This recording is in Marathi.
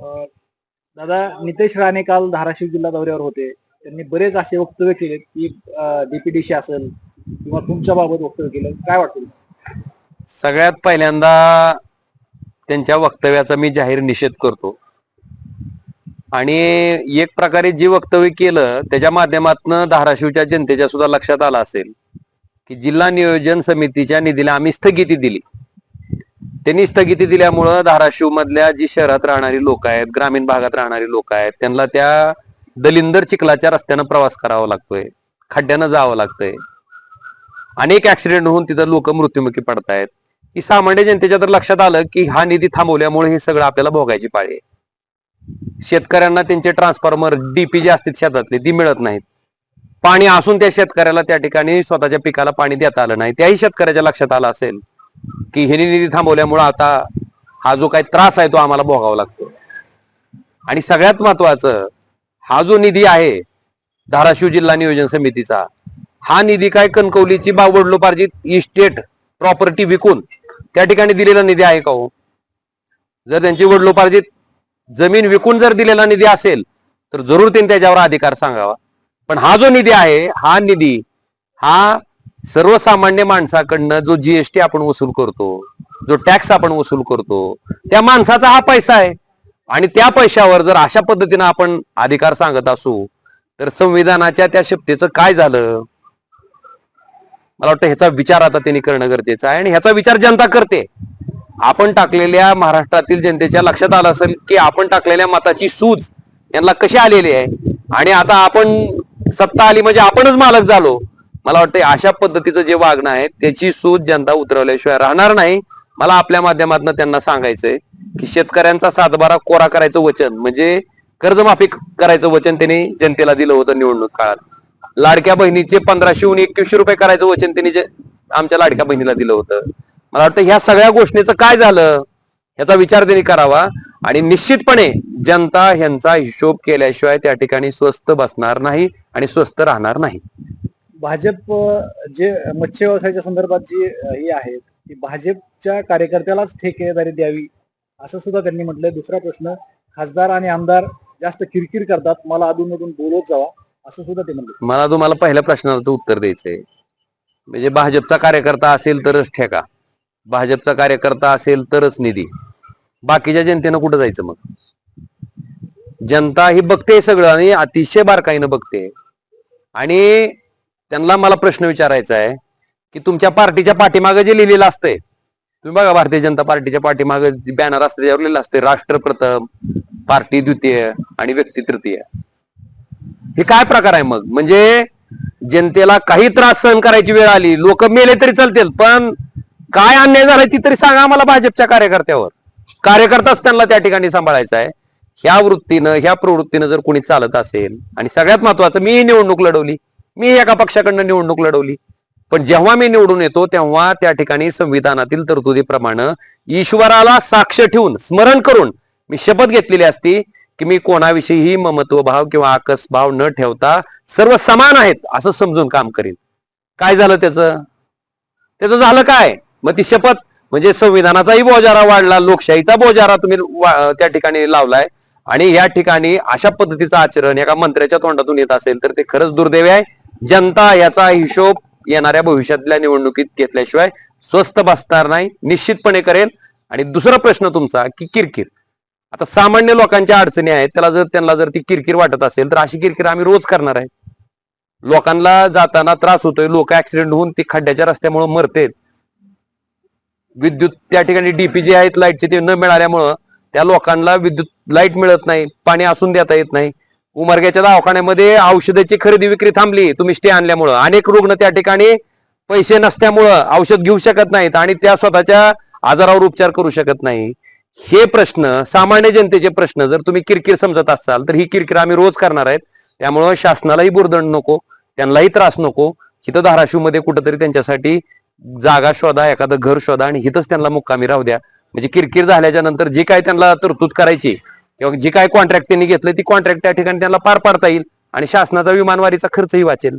अ, दादा, नितेश राणे काल धाराशिव जिल्हा दौऱ्यावर होते. त्यांनी बरेच असे वक्तव्य केले की डीपीडीसी असेल किंवा तुमच्या बाबत वक्तव्य केलं, काय वाटतं? सगळ्यात पहिल्यांदा त्यांच्या वक्तव्याचा मी जाहीर निषेध करतो आणि एक प्रकारे जे वक्तव्य केलं त्याच्या माध्यमातून धाराशिवच्या जनतेच्या सुद्धा लक्षात आलं असेल की जिल्हा नियोजन समितीच्या निधीला आम्ही स्थगिती दिली. त्यांनी स्थगिती दिल्यामुळं धाराशिव मधल्या जी शहरात राहणारी लोक आहेत, ग्रामीण भागात राहणारी लोक आहेत, त्यांना त्या दलिंदर चिखलाच्या रस्त्यानं प्रवास करावा लागतोय, खड्ड्यानं जावं लागतंय, अनेक ऍक्सिडेंट होऊन तिथं लोक मृत्युमुखी पडतायत. की सामान्य जनतेच्या तर लक्षात आलं की हा निधी थांबवल्यामुळे हे सगळं आपल्याला भोगायची पाळी आहे. शेतकऱ्यांना त्यांचे ट्रान्सफॉर्मर डीपी जे असतात शेतातले ती मिळत नाहीत. पाणी असून त्या शेतकऱ्याला त्या ठिकाणी स्वतःच्या पिकाला पाणी देता आलं नाही. त्याही शेतकऱ्याच्या लक्षात आलं असेल की हे निधी थांबवल्यामुळे आता हा जो काही त्रास आहे तो आम्हाला भोगावा लागतो. आणि सगळ्यात महत्वाचं, हा जो निधी आहे धाराशिव जिल्हा नियोजन समितीचा, हा निधी काय कणकवलीची वडिलोपार्जित इस्टेट प्रॉपर्टी विकून त्या ठिकाणी दिलेला निधी आहे का हो? जर त्यांची वडिलोपार्जित जमीन विकून जर दिलेला निधी असेल तर जरूर त्यांनी त्याच्यावर अधिकार सांगावा. पण हा जो निधी आहे, हा निधी हा सर्वसामान्य माणसाकडनं जो जीएसटी आपण वसूल करतो, जो टॅक्स आपण वसूल करतो, त्या माणसाचा हा पैसा आहे. आणि त्या पैशावर जर अशा पद्धतीनं आपण अधिकार सांगत असू तर संविधानाच्या त्या शक्तीचं काय झालं? मला वाटतं ह्याचा विचार आता त्यांनी करणं गरजेचं आहे आणि ह्याचा विचार जनता करते. आपण टाकलेल्या महाराष्ट्रातील जनतेच्या लक्षात आलं असेल की आपण टाकलेल्या मताची सूज यांना कशी आलेली आहे आणि आता आपण सत्ता आली म्हणजे आपणच मालक झालो. मला वाटतं अशा पद्धतीचं जे वागणं आहे त्याची सूज जनता उतरवल्याशिवाय राहणार नाही. मला आपल्या माध्यमातून त्यांना सांगायचंय की शेतकऱ्यांचा सातबारा कोरा करायचं वचन म्हणजे कर्जमाफी करायचं वचन त्यांनी जनतेला दिलं होतं निवडणूक काळात. लाडक्या बहिणीचे 1500हून 2100 रुपये करायचं वचन त्यांनी आमच्या लाडक्या बहिणीला दिलं होतं. मला वाटतं ह्या सगळ्या गोष्टीचं काय झालं याचा विचार त्यांनी करावा आणि निश्चितपणे जनता ह्यांचा हिशोब केल्याशिवाय त्या ठिकाणी स्वस्त बसणार नाही आणि स्वस्त राहणार नाही. भाजप जे मत्स्य व्यवसायाच्या संदर्भात जी ही आहे ती भाजपच्या कार्यकर्त्यालाच ठेकेदारी द्यावी असं सुद्धा त्यांनी म्हटलंय. दुसरा प्रश्न, खासदार आणि आमदार जास्त किरकिर करतात, मला अधूनमधून बोलवत जावा असं सुद्धा ते म्हणले. मला तुम्हाला पहिल्या प्रश्नाचं उत्तर द्यायचंय. म्हणजे भाजपचा कार्यकर्ता असेल तरच ठेका, भाजपचा कार्यकर्ता असेल तरच निधी, बाकीच्या जनतेनं कुठं जायचं? मग जनता ही बघते सगळं आणि अतिशय बारकाईनं बघते. आणि त्यांना मला प्रश्न विचारायचा आहे की तुमच्या पार्टीच्या पाठीमागे जे लिहिलेलं असतंय, तुम्ही बघा भारतीय जनता पार्टीच्या पाठीमागे बॅनर असते त्यावर लिहिलेलं असते राष्ट्र प्रथम, पार्टी द्वितीय आणि व्यक्ती तृतीय. हे काय प्रकार आहे मग? म्हणजे जनतेला काही त्रास सहन करायची वेळ आली, लोक मेले तरी चालतील, पण काय अन्याय झालाय ती तरी सांगा आम्हाला भाजपच्या कार्यकर्त्यावर. कार्यकर्ताच त्यांना त्या ठिकाणी सांभाळायचा आहे. ह्या वृत्तीनं, ह्या प्रवृत्तीनं जर कोणी चालत असेल, आणि सगळ्यात महत्वाचं, मी निवडणूक लढवली, मी एका पक्षाकडनं निवडणूक लढवली, पण जेव्हा मी निवडून येतो तेव्हा त्या ठिकाणी संविधानातील तरतुदीप्रमाणे ईश्वराला साक्ष ठेवून स्मरण करून मी शपथ घेतलेली असती की मी कोणाविषयीही ममत्व भाव किंवा आकस भाव न ठेवता सर्व समान आहेत असं समजून काम करीन. काय झालं त्याचं झालं काय? मग ती शपथ म्हणजे संविधानाचाही बोजारा वाढला, लोकशाहीचा बोजारा तुम्ही त्या ठिकाणी लावलाय. आणि या ठिकाणी अशा पद्धतीचं आचरण एका मंत्र्याच्या तोंडातून येत असेल तर ते खरंच दुर्दैव आहे. जनता याचा हिशोब येणाऱ्या भविष्यातल्या निवडणुकीत घेतल्याशिवाय स्वस्त बसणार नाही, निश्चितपणे करेल. आणि दुसरा प्रश्न तुमचा की किरकिर, आता सामान्य लोकांच्या अडचणी आहेत, त्यांना जर ती किरकिर वाटत असेल तर अशी किरकिर आम्ही रोज करणार आहे. लोकांना जाताना त्रास होतोय, लोक ऍक्सिडेंट होऊन ती खड्ड्याच्या रस्त्यामुळे मरतेत, विद्युत त्या ठिकाणी डीपी जे आहेत लाईटचे ते न मिळाल्यामुळं त्या लोकांना विद्युत लाईट मिळत नाही, पाणी असून देता येत नाही. उमरग्याच्या दवाखान्यामध्ये औषधाची खरेदी विक्री थांबली तुम्ही स्टे आणल्यामुळं. अनेक रुग्ण त्या ठिकाणी पैसे नसल्यामुळं औषध घेऊ शकत नाहीत आणि त्या स्वतःच्या आजारावर उपचार करू शकत नाही. हे प्रश्न, सामान्य जनतेचे प्रश्न जर तुम्ही किरकिर समजत असाल तर ही किरकिर आम्ही रोज करणार आहेत. त्यामुळं शासनालाही बुरदंड नको, त्यांनाही त्रास नको. इथं धाराशिव मध्ये कुठंतरी त्यांच्यासाठी जागा शोधा, एखादं घर शोधा आणि इथंच त्यांना मुक्कामी राहू द्या. म्हणजे किरकिर झाल्याच्या नंतर जी काय त्यांना तरतूद करायची किंवा जी काय कॉन्ट्रॅक्ट त्यांनी घेतलं ती कॉन्ट्रॅक्ट त्या ठिकाणी त्यांना पार पाडता येईल आणि शासनाचा विमानवारीचा खर्चही वाचेल.